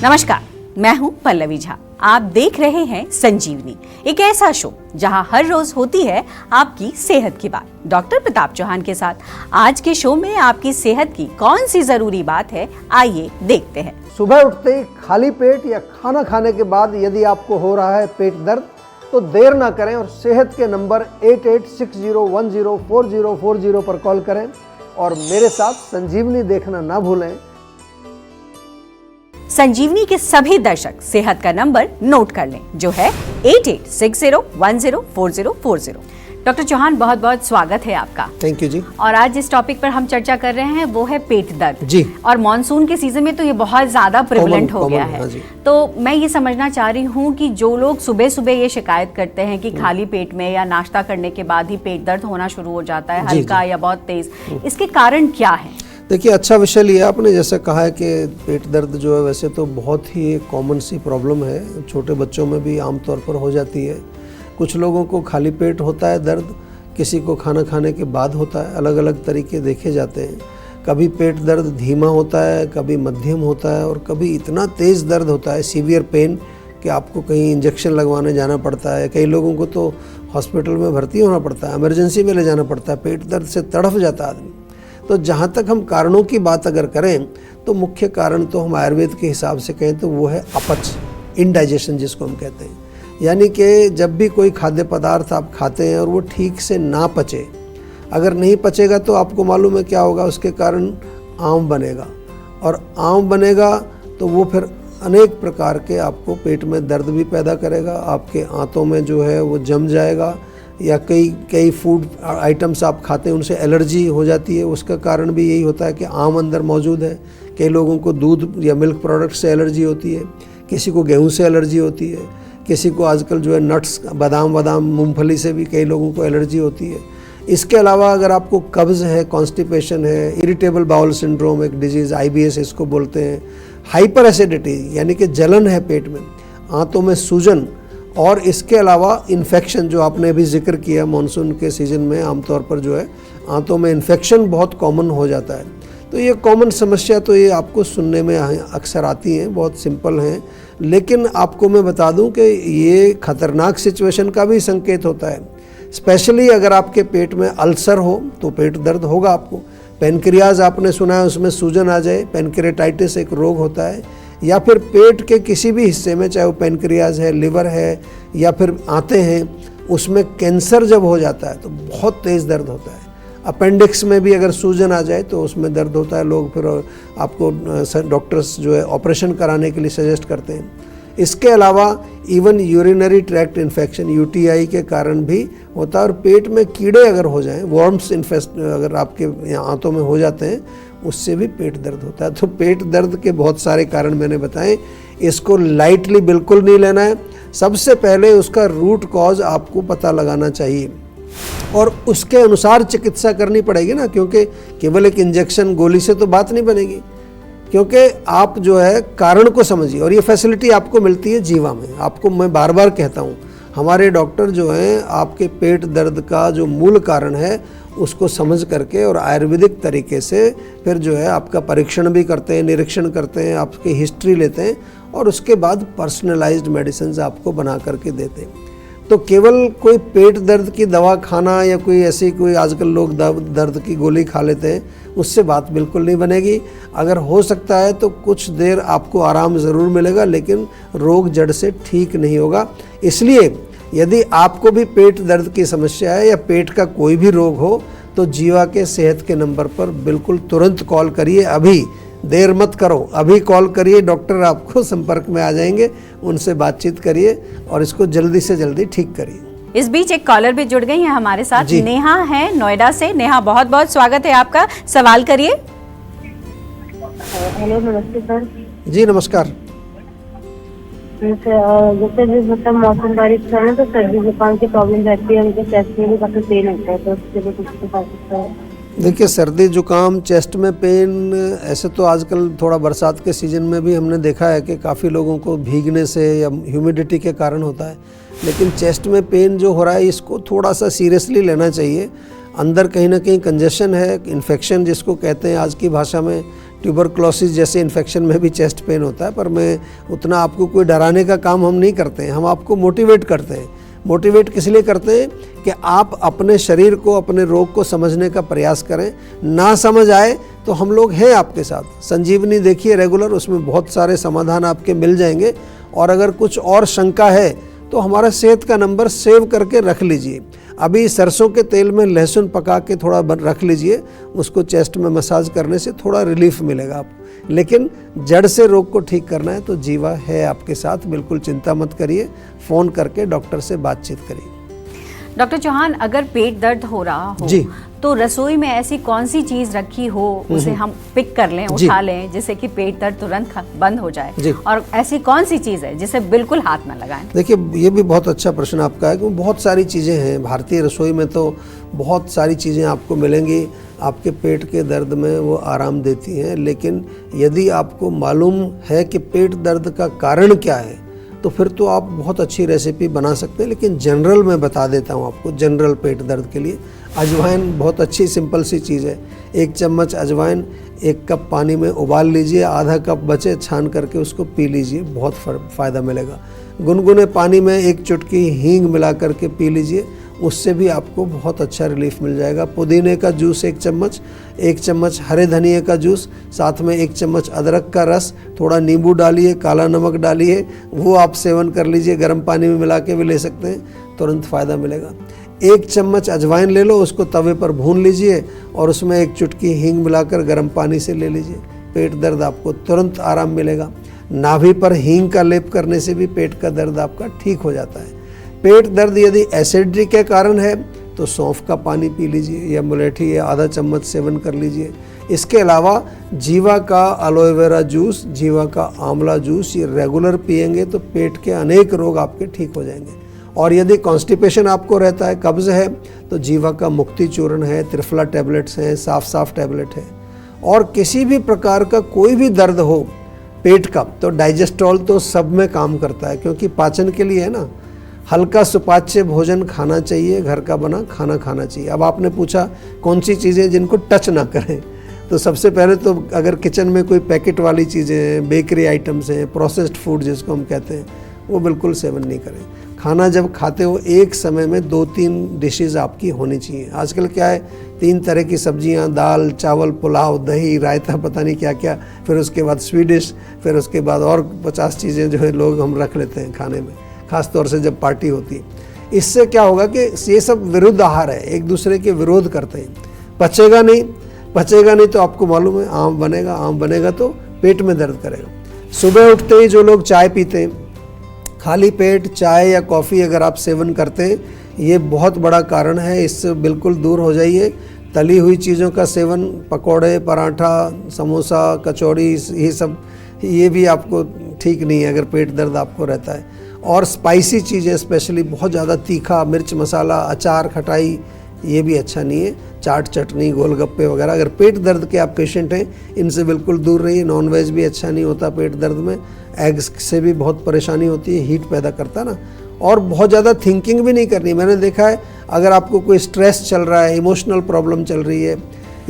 नमस्कार, मैं हूं पल्लवी झा। आप देख रहे हैं संजीवनी, एक ऐसा शो जहां हर रोज होती है आपकी सेहत की बात। डॉक्टर प्रताप चौहान के साथ आज के शो में आपकी सेहत की कौन सी जरूरी बात है, आइए देखते हैं। सुबह उठते ही खाली पेट या खाना खाने के बाद यदि आपको हो रहा है पेट दर्द तो देर ना करें और सेहत के नंबर 8860104040 पर कॉल करें और मेरे साथ संजीवनी देखना ना भूलें। संजीवनी के सभी दर्शक सेहत का नंबर नोट कर लें, जो है 8860104040। डॉक्टर चौहान, बहुत बहुत स्वागत है आपका। थैंक यू जी। और आज जिस टॉपिक पर हम चर्चा कर रहे हैं वो है पेट दर्द जी। और मॉनसून के सीजन में तो ये बहुत ज्यादा प्रिवलेंट हो गया है। तो मैं ये समझना चाह रही हूँ कि जो लोग सुबह सुबह ये शिकायत करते हैं कि खाली पेट में या नाश्ता करने के बाद ही पेट दर्द होना शुरू हो जाता है, हल्का या बहुत तेज, इसके कारण क्या है? देखिए, अच्छा विषय लिया आपने। जैसे कहा है कि पेट दर्द जो है वैसे तो बहुत ही कॉमन सी प्रॉब्लम है, छोटे बच्चों में भी आमतौर पर हो जाती है। कुछ लोगों को खाली पेट होता है दर्द, किसी को खाना खाने के बाद होता है, अलग अलग तरीके देखे जाते हैं। कभी पेट दर्द धीमा होता है, कभी मध्यम होता है और कभी इतना तेज़ दर्द होता है, सीवियर पेन, कि आपको कहीं इंजेक्शन लगवाने जाना पड़ता है। कई लोगों को तो हॉस्पिटल में भर्ती होना पड़ता है, इमरजेंसी में ले जाना पड़ता है, पेट दर्द से तड़फ जाता है आदमी। तो जहाँ तक हम कारणों की बात अगर करें तो मुख्य कारण तो हम आयुर्वेद के हिसाब से कहें तो वो है अपच, इनडाइजेशन जिसको हम कहते हैं। यानी कि जब भी कोई खाद्य पदार्थ आप खाते हैं और वो ठीक से ना पचे, अगर नहीं पचेगा तो आपको मालूम है क्या होगा, उसके कारण आम बनेगा और आम बनेगा तो वो फिर अनेक प्रकार के आपको पेट में दर्द भी पैदा करेगा, आपके आंतों में जो है वो जम जाएगा, या कई फूड आइटम्स आप खाते हैं उनसे एलर्जी हो जाती है। उसका कारण भी यही होता है कि आम अंदर मौजूद है। कई लोगों को दूध या मिल्क प्रोडक्ट से एलर्जी होती है, किसी को गेहूं से एलर्जी होती है, किसी को आजकल जो है नट्स, बादाम मूंगफली से भी कई लोगों को एलर्जी होती है। इसके अलावा अगर आपको कब्ज़ है, कॉन्स्टिपेशन है, इरिटेबल बाउल सिंड्रोम एक डिजीज़ IBS इसको बोलते हैं, हाइपर एसिडिटी यानी कि जलन है पेट में, आंतों में सूजन, और इसके अलावा इन्फेक्शन जो आपने अभी जिक्र किया, मानसून के सीज़न में आमतौर पर जो है आंतों में इन्फेक्शन बहुत कॉमन हो जाता है। तो ये कॉमन समस्या तो ये आपको सुनने में अक्सर आती हैं, बहुत सिंपल हैं, लेकिन आपको मैं बता दूं कि ये खतरनाक सिचुएशन का भी संकेत होता है। स्पेशली अगर आपके पेट में अल्सर हो तो पेट दर्द होगा आपको। पेनक्रियाज आपने सुना है, उसमें सूजन आ जाए, पेनक्रियाटाइटिस एक रोग होता है, या फिर पेट के किसी भी हिस्से में, चाहे वो पेनक्रियाज है, लिवर है या फिर आंतें हैं, उसमें कैंसर जब हो जाता है तो बहुत तेज़ दर्द होता है। अपेंडिक्स में भी अगर सूजन आ जाए तो उसमें दर्द होता है, लोग फिर आपको डॉक्टर्स जो है ऑपरेशन कराने के लिए सजेस्ट करते हैं। इसके अलावा even urinary tract infection UTI के कारण भी होता है, और पेट में कीड़े अगर हो जाएं, वर्म्स इन्फेस्ट अगर आपके आंतों में हो जाते हैं, उससे भी पेट दर्द होता है। तो पेट दर्द के बहुत सारे कारण मैंने बताए, इसको लाइटली बिल्कुल नहीं लेना है। सबसे पहले उसका रूट कॉज आपको पता लगाना चाहिए और उसके अनुसार चिकित्सा करनी पड़ेगी ना, क्योंकि केवल एक इंजेक्शन गोली से तो बात नहीं बनेगी, क्योंकि आप जो है कारण को समझिए। और ये फैसिलिटी आपको मिलती है जीवा में। आपको मैं बार बार कहता हूँ, हमारे डॉक्टर जो हैं आपके पेट दर्द का जो मूल कारण है उसको समझ करके और आयुर्वेदिक तरीके से फिर जो है आपका परीक्षण भी करते हैं, निरीक्षण करते हैं, आपकी हिस्ट्री लेते हैं और उसके बाद पर्सनलाइज्ड मेडिसिन आपको बना करके देते हैं। तो केवल कोई पेट दर्द की दवा खाना या कोई ऐसी कोई आजकल लोग दर्द की गोली खा लेते हैं, उससे बात बिल्कुल नहीं बनेगी। अगर हो सकता है तो कुछ देर आपको आराम ज़रूर मिलेगा, लेकिन रोग जड़ से ठीक नहीं होगा। इसलिए यदि आपको भी पेट दर्द की समस्या है या पेट का कोई भी रोग हो तो जीवा के सेहत के नंबर पर बिल्कुल तुरंत कॉल करिए। अभी देर मत करो, अभी कॉल करिए, डॉक्टर आपको संपर्क में आ जाएंगे, उनसे बातचीत करिए और इसको जल्दी से जल्दी ठीक करिए। इस बीच एक कॉलर भी जुड़ गई है हमारे साथ, नेहा है नोएडा से। नेहा, बहुत बहुत स्वागत है आपका, सवाल करिए। हेलो, नमस्ते सर। जी नमस्कार। जैसे मतलब मौसम बारिश का है तो सर्दी जुकाम की प्रॉब्लम रहती है, उनके चेस्ट में भी काफी पेन होता है, तो उसके लिए कुछ बता सकते हैं? देखिए, सर्दी जुकाम, चेस्ट में पेन, ऐसे तो आजकल थोड़ा बरसात के सीज़न में भी हमने देखा है कि काफ़ी लोगों को भीगने से या ह्यूमिडिटी के कारण होता है, लेकिन चेस्ट में पेन जो हो रहा है इसको थोड़ा सा सीरियसली लेना चाहिए। अंदर कहीं ना कहीं कंजेशन है, इन्फेक्शन जिसको कहते हैं आज की भाषा में, ट्यूबरक्लोसिस जैसे इन्फेक्शन में भी चेस्ट पेन होता है, पर मैं उतना आपको कोई डराने का काम हम नहीं करते हैं, हम आपको मोटिवेट करते हैं। मोटिवेट किस लिए करते हैं कि आप अपने शरीर को, अपने रोग को समझने का प्रयास करें। ना समझ आए तो हम लोग हैं आपके साथ। संजीवनी देखिए रेगुलर, उसमें बहुत सारे समाधान आपके मिल जाएंगे। और अगर कुछ और शंका है तो हमारा सेहत का नंबर सेव करके रख लीजिए। अभी सरसों के तेल में लहसुन पका के थोड़ा रख लीजिए, उसको चेस्ट में मसाज करने से थोड़ा रिलीफ मिलेगा आपको। लेकिन जड़ से रोग को ठीक करना है तो जीवा है आपके साथ, बिल्कुल चिंता मत करिए। फ़ोन करके डॉक्टर से बातचीत करिए। डॉक्टर चौहान, अगर पेट दर्द हो रहा हो जी। तो रसोई में ऐसी कौन सी चीज रखी हो उसे हम पिक कर लें, उठा लें, जिससे कि पेट दर्द तुरंत बंद हो जाए, और ऐसी कौन सी चीज है जिसे बिल्कुल हाथ ना लगाएं? देखिए, ये भी बहुत अच्छा प्रश्न आपका है, क्योंकि बहुत सारी चीज़ें हैं भारतीय रसोई में। तो बहुत सारी चीज़ें आपको मिलेंगी, आपके पेट के दर्द में वो आराम देती हैं। लेकिन यदि आपको मालूम है कि पेट दर्द का कारण क्या है तो फिर तो आप बहुत अच्छी रेसिपी बना सकते हैं। लेकिन जनरल मैं बता देता हूँ आपको, जनरल पेट दर्द के लिए अजवाइन बहुत अच्छी सिंपल सी चीज़ है। 1 चम्मच अजवाइन 1 कप पानी में उबाल लीजिए, आधा कप बचे छान करके उसको पी लीजिए, बहुत फ़ायदा मिलेगा। गुनगुने पानी में 1 चुटकी हींग मिला करके पी लीजिए, उससे भी आपको बहुत अच्छा रिलीफ मिल जाएगा। पुदीने का जूस 1 चम्मच, 1 चम्मच हरे धनिए का जूस, साथ में 1 चम्मच अदरक का रस, थोड़ा नींबू डालिए, काला नमक डालिए, वो आप सेवन कर लीजिए। गर्म पानी में मिला के भी ले सकते हैं, तुरंत फ़ायदा मिलेगा। 1 चम्मच अजवाइन ले लो, उसको तवे पर भून लीजिए और उसमें 1 चुटकी हींग मिलाकर गर्म पानी से ले लीजिए। पेट दर्द आपको तुरंत आराम मिलेगा। नाभि पर हींग का लेप करने से भी पेट का दर्द आपका ठीक हो जाता है। पेट दर्द यदि एसिडिटी के कारण है तो सौंफ का पानी पी लीजिए या मुलेठी या आधा चम्मच सेवन कर लीजिए। इसके अलावा जीवा का एलोवेरा जूस, जीवा का आंवला जूस, ये रेगुलर पिएंगे तो पेट के अनेक रोग आपके ठीक हो जाएंगे। और यदि कॉन्स्टिपेशन आपको रहता है, कब्ज़ है, तो जीवा का मुक्ति चूर्ण है, त्रिफला टैबलेट्स हैं, साफ टैबलेट है। और किसी भी प्रकार का कोई भी दर्द हो पेट का तो डाइजेस्टॉल तो सब में काम करता है, क्योंकि पाचन के लिए है ना। हल्का सुपाच्य भोजन खाना चाहिए, घर का बना खाना खाना चाहिए। अब आपने पूछा कौन सी चीज़ें जिनको टच ना करें, तो सबसे पहले तो अगर किचन में कोई पैकेट वाली चीज़ें हैं, बेकरी आइटम्स हैं, प्रोसेस्ड फूड जिसको हम कहते हैं, वो बिल्कुल सेवन नहीं करें। खाना जब खाते हो एक समय में 2-3 डिशेज़ आपकी होनी चाहिए। आजकल क्या है, 3 तरह की सब्जियां, दाल, चावल, पुलाव, दही, रायता, पता नहीं क्या क्या, फिर उसके बाद स्वीट डिश, फिर उसके बाद और 50 चीज़ें जो है लोग हम रख लेते हैं खाने में, ख़ास तौर से जब पार्टी होती है। इससे क्या होगा कि ये सब विरुद्ध आहार है, एक दूसरे के विरोध करते हैं। पचेगा नहीं तो आपको मालूम है आम बनेगा तो पेट में दर्द करेगा। सुबह उठते ही जो लोग चाय पीते हैं, खाली पेट चाय या कॉफ़ी अगर आप सेवन करते हैं, ये बहुत बड़ा कारण है, इससे बिल्कुल दूर हो जाइए। तली हुई चीज़ों का सेवन, पकौड़े, पराठा, समोसा, कचौड़ी, ये सब, ये भी आपको ठीक नहीं है अगर पेट दर्द आपको रहता है। और स्पाइसी चीज़ें, स्पेशली बहुत ज़्यादा तीखा, मिर्च मसाला, अचार, खटाई, ये भी अच्छा नहीं है। चाट, चटनी, गोलगप्पे वगैरह, अगर पेट दर्द के आप पेशेंट हैं, इनसे बिल्कुल दूर रहिए। नॉनवेज भी अच्छा नहीं होता पेट दर्द में। एग्स से भी बहुत परेशानी होती है, हीट पैदा करता है ना। और बहुत ज़्यादा थिंकिंग भी नहीं करनी। मैंने देखा है अगर आपको कोई स्ट्रेस चल रहा है, इमोशनल प्रॉब्लम चल रही है,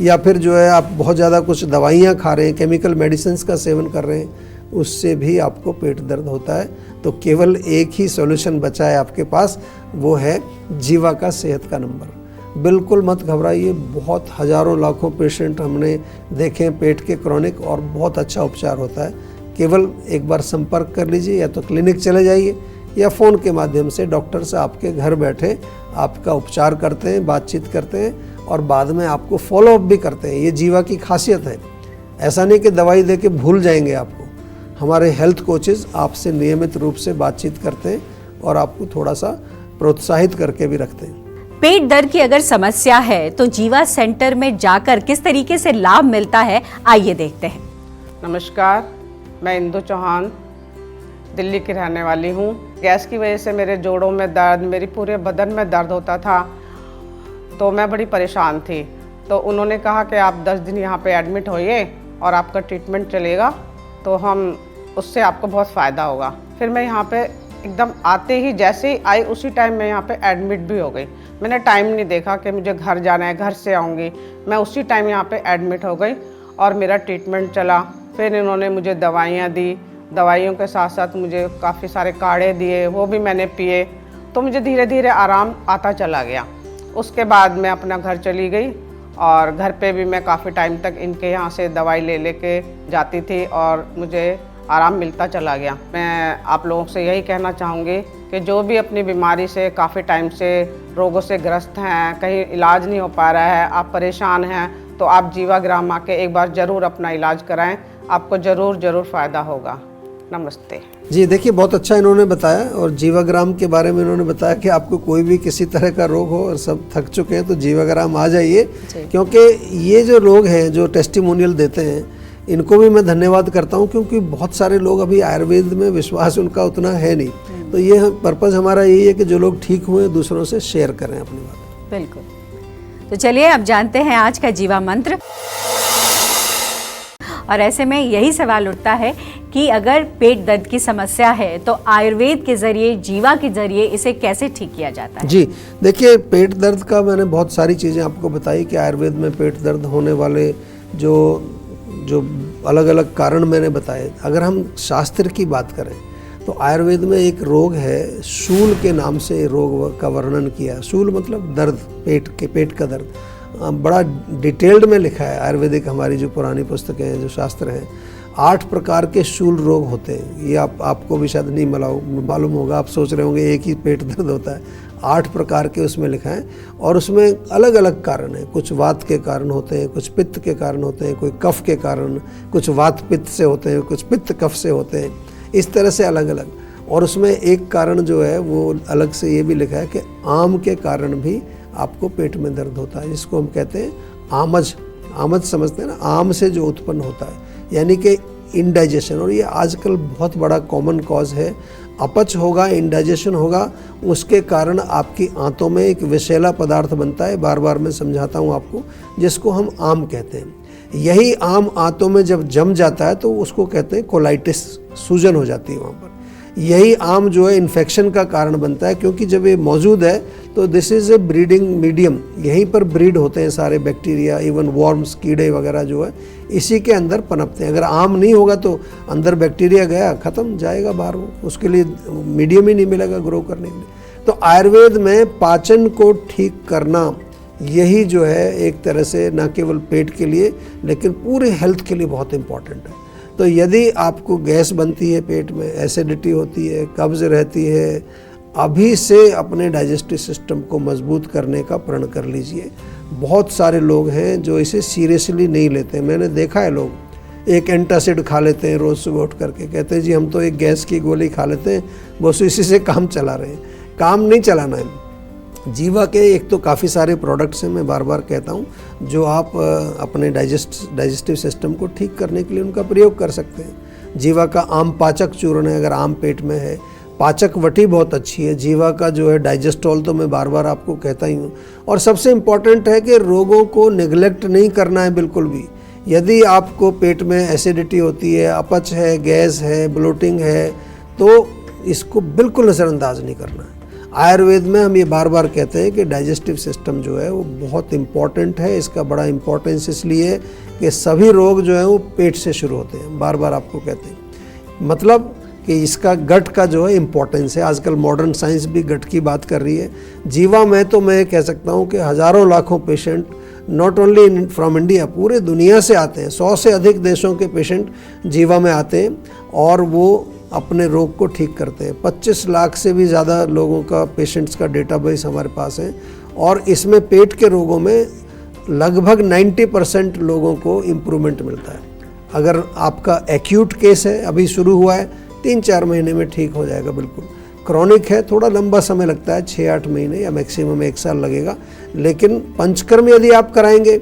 या फिर जो है आप बहुत ज़्यादा कुछ दवाइयाँ खा रहे हैं, केमिकल मेडिसिन का सेवन कर रहे हैं, उससे भी आपको पेट दर्द होता है। तो केवल एक ही सॉल्यूशन बचा है आपके पास, वो है जीवा का सेहत का नंबर। बिल्कुल मत घबराइए। बहुत हज़ारों लाखों पेशेंट हमने देखे हैं पेट के क्रॉनिक, और बहुत अच्छा उपचार होता है। केवल एक बार संपर्क कर लीजिए, या तो क्लिनिक चले जाइए या फ़ोन के माध्यम से डॉक्टर से आपके घर बैठे आपका उपचार करते हैं, बातचीत करते हैं, और बाद में आपको फॉलोअप भी करते हैं। ये जीवा की खासियत है। ऐसा नहीं कि दवाई दे के भूल जाएंगे आपको। हमारे हेल्थ कोचेज़ आपसे नियमित रूप से बातचीत करते हैं और आपको थोड़ा सा प्रोत्साहित करके भी रखते हैं। पेट दर्द की अगर समस्या है तो जीवा सेंटर में जाकर किस तरीके से लाभ मिलता है, आइए देखते हैं। नमस्कार, मैं इंदु चौहान दिल्ली की रहने वाली हूँ। गैस की वजह से मेरे जोड़ों में दर्द, मेरी पूरे बदन में दर्द होता था, तो मैं बड़ी परेशान थी। तो उन्होंने कहा कि आप 10 दिन यहाँ पे एडमिट होइए और आपका ट्रीटमेंट चलेगा, तो हम उससे आपको बहुत फ़ायदा होगा। फिर मैं यहाँ पे एकदम आते ही, जैसे ही आई उसी टाइम मैं यहाँ पे एडमिट भी हो गई। मैंने टाइम नहीं देखा कि मुझे घर जाना है, घर से आऊँगी, मैं उसी टाइम यहाँ पे एडमिट हो गई। और मेरा ट्रीटमेंट चला। फिर इन्होंने मुझे दवाइयाँ दी, दवाइयों के साथ साथ मुझे काफ़ी सारे काढ़े दिए, वो भी मैंने पिए। तो मुझे धीरे धीरे आराम आता चला गया। उसके बाद मैं अपना घर चली गई और घर पे भी मैं काफ़ी टाइम तक इनके यहाँ से दवाई ले लेके जाती थी और मुझे आराम मिलता चला गया। मैं आप लोगों से यही कहना चाहूँगी कि जो भी अपनी बीमारी से काफ़ी टाइम से रोगों से ग्रस्त हैं, कहीं इलाज नहीं हो पा रहा है, आप परेशान हैं, तो आप जीवाग्राम आके एक बार ज़रूर अपना इलाज कराएं, आपको ज़रूर फ़ायदा होगा। नमस्ते जी। देखिए, बहुत अच्छा इन्होंने बताया और जीवाग्राम के बारे में इन्होंने बताया कि आपको कोई भी किसी तरह का रोग हो और सब थक चुके हैं तो जीवाग्राम आ जाइए, क्योंकि ये जो लोग हैं जो टेस्टिमोनियल देते हैं इनको भी मैं धन्यवाद करता हूँ, क्योंकि बहुत सारे लोग अभी आयुर्वेद में विश्वास उनका उतना है नहीं। तो ये पर्पज़ हमारा यही है कि जो लोग ठीक हुए दूसरों से शेयर करें अपनी बात। बिल्कुल। तो चलिए अब जानते हैं आज का जीवा मंत्र। और ऐसे में यही सवाल उठता है कि अगर पेट दर्द की समस्या है तो आयुर्वेद के जरिए, जीवा के जरिए इसे कैसे ठीक किया जाता है? जी देखिए, पेट दर्द का मैंने बहुत सारी चीज़ें आपको बताई कि आयुर्वेद में पेट दर्द होने वाले जो अलग अलग कारण मैंने बताए। अगर हम शास्त्र की बात करें तो आयुर्वेद में एक रोग है, शूल के नाम से रोग का वर्णन किया। शूल मतलब दर्द, पेट का दर्द। बड़ा डिटेल्ड में लिखा है आयुर्वेदिक, हमारी जो पुरानी पुस्तकें हैं, जो शास्त्र हैं। 8 प्रकार के शूल रोग होते हैं। ये आपको भी शायद नहीं मालूम होगा, आप सोच रहे होंगे एक ही पेट दर्द होता है। 8 प्रकार के उसमें लिखा है और उसमें अलग अलग कारण हैं। कुछ वात के कारण होते हैं, कुछ पित्त के कारण होते हैं, कोई कफ के कारण, कुछ वात पित्त से होते हैं, कुछ पित्त कफ से होते हैं, इस तरह से अलग अलग। और उसमें एक कारण जो है वो अलग से ये भी लिखा है कि आम के कारण भी आपको पेट में दर्द होता है, जिसको हम कहते हैं आमज। आमज समझते हैं ना, आम से जो उत्पन्न होता है, यानी कि इंडाइजेशन। और ये आजकल बहुत बड़ा कॉमन कॉज है। अपच होगा, इंडाइजेशन होगा, उसके कारण आपकी आंतों में एक विषैला पदार्थ बनता है, बार बार मैं समझाता हूँ आपको, जिसको हम आम कहते हैं। यही आम आंतों में जब जम जाता है तो उसको कहते हैं कोलाइटिस, सूजन हो जाती है वहाँ पर। यही आम जो है इन्फेक्शन का कारण बनता है, क्योंकि जब ये मौजूद है तो this is a breeding medium. यहीं पर ब्रीड होते हैं सारे बैक्टीरिया, इवन वॉर्म्स, कीड़े वगैरह जो है इसी के अंदर पनपते हैं। अगर आम नहीं होगा तो अंदर बैक्टीरिया गया, ख़त्म, जाएगा बाहर, वो उसके लिए मीडियम ही नहीं मिलेगा ग्रो करने के लिए। तो आयुर्वेद में पाचन को ठीक करना, यही जो है एक तरह से न केवल पेट के लिए लेकिन पूरे हेल्थ के लिए बहुत इम्पॉर्टेंट है। तो यदि आपको गैस बनती है पेट में, एसिडिटी होती है, कब्ज़ रहती है, अभी से अपने डाइजेस्टिव सिस्टम को मजबूत करने का प्रण कर लीजिए। बहुत सारे लोग हैं जो इसे सीरियसली नहीं लेते। मैंने देखा है, लोग एक एंटासिड खा लेते हैं रोज़ सुबह उठ करके, कहते हैं जी हम तो एक गैस की गोली खा लेते हैं, बस इसी से काम चला रहे हैं। काम नहीं चलाना है। जीवा के एक तो काफ़ी सारे प्रोडक्ट्स हैं, मैं बार बार कहता हूँ, जो आप अपने डाइजेस्टिव सिस्टम को ठीक करने के लिए उनका प्रयोग कर सकते हैं। जीवा का आम पाचक चूर्ण है, अगर आम पेट में है। पाचक वटी बहुत अच्छी है। जीवा का जो है डाइजेस्टॉल तो मैं बार बार आपको कहता ही हूँ। और सबसे इम्पॉर्टेंट है कि रोगों को निगलेक्ट नहीं करना है बिल्कुल भी। यदि आपको पेट में एसिडिटी होती है, अपच है, गैस है, ब्लोटिंग है, तो इसको बिल्कुल नज़रअंदाज नहीं करना है। आयुर्वेद में हम ये बार बार कहते हैं कि डाइजेस्टिव सिस्टम जो है वो बहुत इम्पॉर्टेंट है। इसका बड़ा इम्पोर्टेंस इसलिए है कि सभी रोग जो हैं वो पेट से शुरू होते हैं, बार बार आपको कहते हैं। मतलब कि इसका गट का जो है इम्पोर्टेंस है। आजकल मॉडर्न साइंस भी गट की बात कर रही है। जीवा में तो मैं कह सकता हूँ कि हज़ारों लाखों patient not only from India, पूरे दुनिया से आते हैं। 100 से अधिक देशों के पेशेंट जीवा में आते हैं और वो अपने रोग को ठीक करते हैं। 25 लाख से भी ज़्यादा लोगों का, पेशेंट्स का डेटाबेस हमारे पास है। और इसमें पेट के रोगों में लगभग 90% लोगों को इम्प्रूवमेंट मिलता है। अगर आपका एक्यूट केस है, अभी शुरू हुआ है, 3-4 महीने में ठीक हो जाएगा बिल्कुल। क्रॉनिक है, थोड़ा लंबा समय लगता है, 6-8 महीने या मैक्सिमम 1 साल लगेगा। लेकिन पंचकर्म यदि आप कराएंगे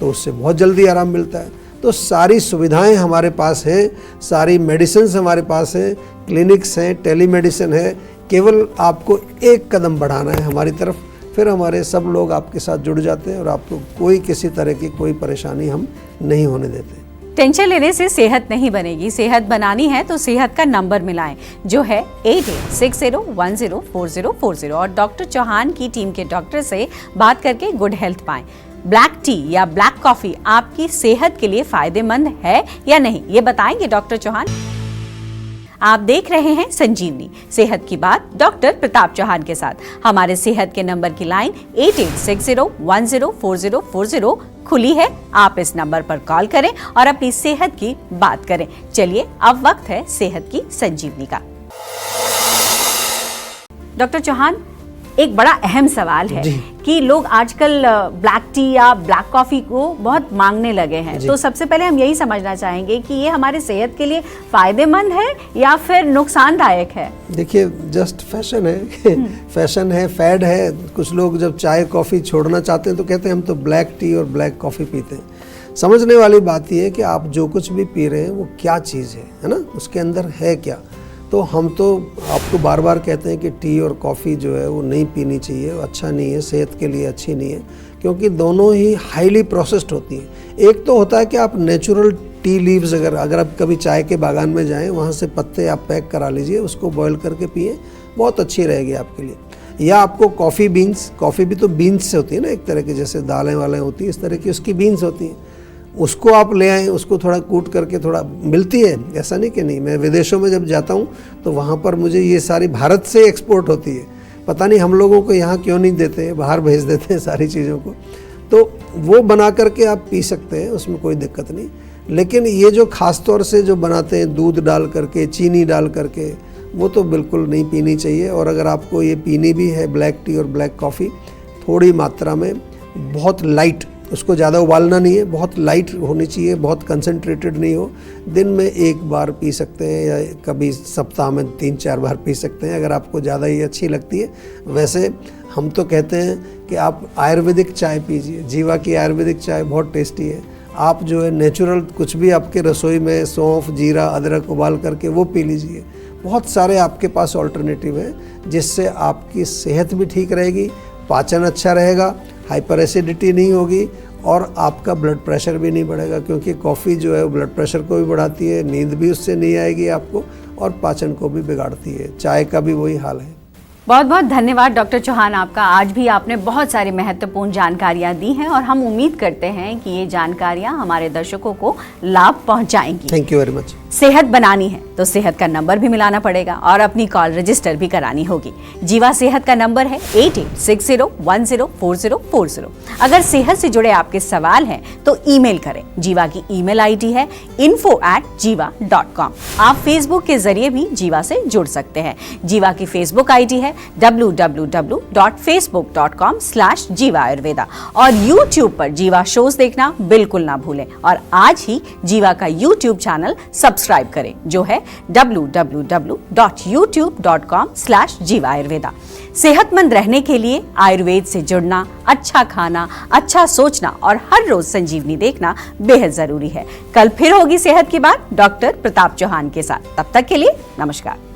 तो उससे बहुत जल्दी आराम मिलता है। तो सारी सुविधाएं हमारे पास हैं, सारी मेडिसिन्स हमारे पास हैं, क्लिनिक्स हैं, टेलीमेडिसिन है। केवल आपको एक कदम बढ़ाना है हमारी तरफ, फिर हमारे सब लोग आपके साथ जुड़ जाते हैं और आपको कोई किसी तरह की कोई परेशानी हम नहीं होने देते। टेंशन लेने से सेहत नहीं बनेगी। सेहत बनानी है तो सेहत का नंबर मिलाएं, जो है 8860104040, और डॉक्टर चौहान की टीम के डॉक्टर से बात करके गुड हेल्थ पाएं। ब्लैक टी या ब्लैक कॉफी आपकी सेहत के लिए फायदेमंद है या नहीं, ये बताएंगे डॉक्टर चौहान। आप देख रहे हैं संजीवनी, सेहत की बात डॉक्टर प्रताप चौहान के साथ। हमारे सेहत के नंबर की लाइन 8860104040 खुली है। आप इस नंबर पर कॉल करें और अपनी सेहत की बात करें। चलिए अब वक्त है सेहत की संजीवनी का। डॉक्टर चौहान, एक बड़ा अहम सवाल है कि लोग आजकल ब्लैक टी या ब्लैक कॉफी को बहुत मांगने लगे हैं, तो सबसे पहले हम यही समझना चाहेंगे कि ये हमारे सेहत के लिए फायदेमंद है या फिर नुकसानदायक है। देखिए, जस्ट फैशन है फैशन है, फैड है। कुछ लोग जब चाय कॉफ़ी छोड़ना चाहते हैं तो कहते हैं हम तो ब्लैक टी और ब्लैक कॉफ़ी पीते हैं। समझने वाली बात यह है कि आप जो कुछ भी पी रहे हैं वो क्या चीज़ है ना, उसके अंदर है क्या। तो हम तो आपको बार बार कहते हैं कि टी और कॉफ़ी जो है वो नहीं पीनी चाहिए, वो अच्छा नहीं है, सेहत के लिए अच्छी नहीं है, क्योंकि दोनों ही हाईली प्रोसेस्ड होती हैं। एक तो होता है कि आप नेचुरल टी लीव्स, अगर आप कभी चाय के बागान में जाएं, वहाँ से पत्ते आप पैक करा लीजिए, उसको बॉयल करके पिए, बहुत अच्छी रहेगी आपके लिए। या आपको कॉफ़ी बीन्स, कॉफ़ी भी तो बीन्स से होती है ना, एक तरह की, जैसे दालें वालें होती है, इस तरह की उसकी बीन्स होती हैं, उसको आप ले आएँ, उसको थोड़ा कूट करके थोड़ा मिलती है, ऐसा नहीं कि नहीं। मैं विदेशों में जब जाता हूँ तो वहाँ पर मुझे ये सारी भारत से एक्सपोर्ट होती है, पता नहीं हम लोगों को यहाँ क्यों नहीं देते, बाहर भेज देते हैं सारी चीज़ों को। तो वो बना करके आप पी सकते हैं, उसमें कोई दिक्कत नहीं। लेकिन ये जो ख़ास तौर से जो बनाते हैं दूध डाल करके, चीनी डाल करके, वो तो बिल्कुल नहीं पीनी चाहिए। और अगर आपको ये पीनी भी है ब्लैक टी और ब्लैक कॉफ़ी, थोड़ी मात्रा में, बहुत लाइट, उसको ज़्यादा उबालना नहीं है, बहुत लाइट होनी चाहिए, बहुत कंसंट्रेटेड नहीं हो। दिन में एक बार पी सकते हैं या कभी सप्ताह में 3-4 बार पी सकते हैं, अगर आपको ज़्यादा ही अच्छी लगती है। वैसे हम तो कहते हैं कि आप आयुर्वेदिक चाय पीजिए, जीवा की आयुर्वेदिक चाय बहुत टेस्टी है। आप जो है नेचुरल कुछ भी आपके रसोई में सौंफ, जीरा, अदरक उबाल करके वो पी लीजिए। बहुत सारे आपके पास ऑल्टरनेटिव हैं, जिससे आपकी सेहत भी ठीक रहेगी, पाचन अच्छा रहेगा, हाइपर एसिडिटी नहीं होगी और आपका ब्लड प्रेशर भी नहीं बढ़ेगा, क्योंकि कॉफ़ी जो है वो ब्लड प्रेशर को भी बढ़ाती है, नींद भी उससे नहीं आएगी आपको, और पाचन को भी बिगाड़ती है। चाय का भी वही हाल है। बहुत बहुत धन्यवाद डॉक्टर चौहान आपका। आज भी आपने बहुत सारी महत्वपूर्ण जानकारियां दी हैं और हम उम्मीद करते हैं कि ये जानकारियां हमारे दर्शकों को लाभ पहुंचाएंगी। Thank you very much. सेहत बनानी है तो सेहत का नंबर भी मिलाना पड़ेगा और अपनी कॉल रजिस्टर भी करानी होगी। जीवा सेहत का नंबर है 8860104040। अगर सेहत से जुड़े आपके सवाल हैं तो ईमेल करें। जीवा की ईमेल आईडी है info@jiva.com। आप फेसबुक के जरिए भी जीवा से जुड़ सकते हैं। जीवा की फेसबुक आईडी है www.facebook.com/jiva ayurveda और YouTube पर जीवा शोज देखना बिल्कुल ना भूलें और आज ही जीवा का YouTube चैनल सब्सक्राइब करें, जो है www.youtube.com/jiva ayurveda। सेहतमंद रहने के लिए आयुर्वेद से जुड़ना, अच्छा खाना, अच्छा सोचना और हर रोज संजीवनी देखना बेहद जरूरी है। कल फिर होगी सेहत की बात डॉक्टर प्रताप चौहान के साथ। तब तक के लिए नमस्कार।